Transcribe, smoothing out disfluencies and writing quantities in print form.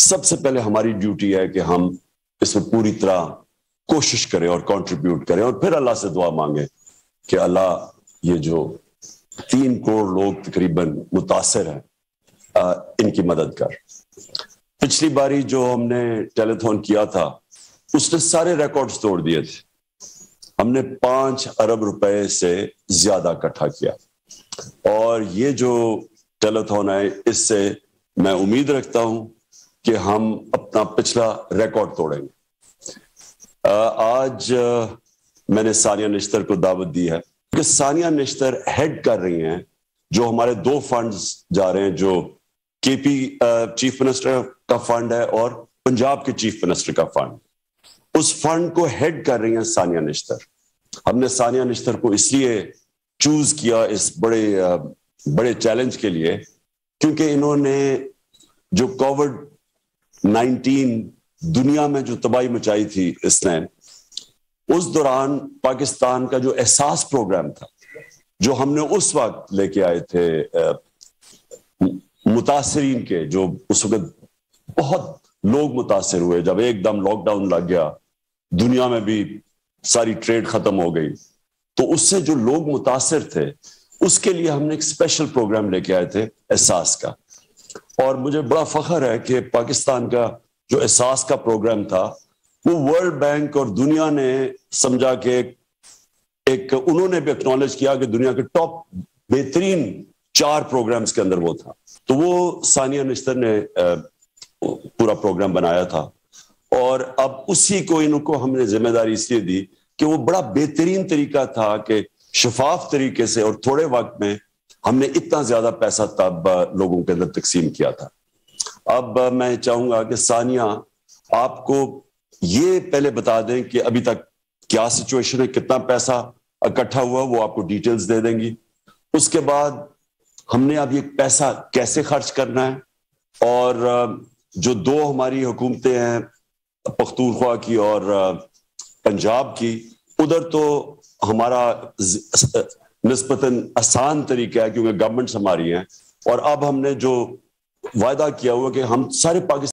سب سے پہلے ہماری ڈیوٹی ہے کہ ہم اس میں پوری طرح کوشش کریں اور کنٹریبیوٹ کریں، اور پھر اللہ سے دعا مانگیں کہ اللہ یہ جو 3 کروڑ لوگ تقریباً متاثر ہیں ان کی مدد کر۔ پچھلی باری جو ہم نے ٹیلی تھون کیا تھا اس نے سارے ریکارڈز توڑ دیے تھے، ہم نے 5 ارب روپے سے زیادہ اکٹھا کیا، اور یہ جو ٹیلی تھون ہے اس سے میں امید رکھتا ہوں کہ ہم اپنا پچھلا ریکارڈ توڑیں گے۔ آج میں نے ثانیہ نشتر کو دعوت دی ہے کہ ثانیہ نشتر ہیڈ کر رہی ہیں جو ہمارے 2 فنڈز جا رہے ہیں، جو کے پی چیف منسٹر کا فنڈ ہے اور پنجاب کے چیف منسٹر کا فنڈ، اس فنڈ کو ہیڈ کر رہی ہیں ثانیہ نشتر۔ ہم نے ثانیہ نشتر کو اس لیے چوز کیا اس بڑے چیلنج کے لیے کیونکہ انہوں نے جو کووڈ-19 دنیا میں جو تباہی مچائی تھی اس نے، اس دوران پاکستان کا جو احساس پروگرام تھا جو ہم نے اس وقت لے کے آئے تھے متاثرین کے، جو اس وقت بہت لوگ متاثر ہوئے جب ایک دم لاک ڈاؤن لگ گیا، دنیا میں بھی ساری ٹریڈ ختم ہو گئی، تو اس سے جو لوگ متاثر تھے اس کے لیے ہم نے ایک اسپیشل پروگرام لے کے آئے تھے احساس کا۔ اور مجھے بڑا فخر ہے کہ پاکستان کا جو احساس کا پروگرام تھا وہ ورلڈ بینک اور دنیا نے سمجھا کہ انہوں نے بھی اکنالج کیا کہ دنیا کے ٹاپ بہترین 4 پروگرامز کے اندر وہ تھا، تو وہ ثانیہ نشتر نے پورا پروگرام بنایا تھا، اور اب اسی کو ان کو ہم نے ذمہ داری اس لیے دی کہ وہ بڑا بہترین طریقہ تھا کہ شفاف طریقے سے اور تھوڑے وقت میں ہم نے اتنا زیادہ پیسہ تب لوگوں کے اندر تقسیم کیا تھا۔ اب میں چاہوں گا کہ ثانیہ آپ کو یہ پہلے بتا دیں کہ ابھی تک کیا سچویشن ہے، کتنا پیسہ اکٹھا ہوا، وہ آپ کو ڈیٹیلز دے دیں گی۔ اس کے بعد ہم نے اب یہ پیسہ کیسے خرچ کرنا ہے، اور جو 2 ہماری حکومتیں ہیں پختونخوا کی اور پنجاب کی، ادھر تو ہمارا نسبتاً آسان طریقہ ہے کیونکہ گورنمنٹس ہماری ہیں، اور اب ہم نے جو وعدہ کیا ہوا کہ ہم سارے پاکستان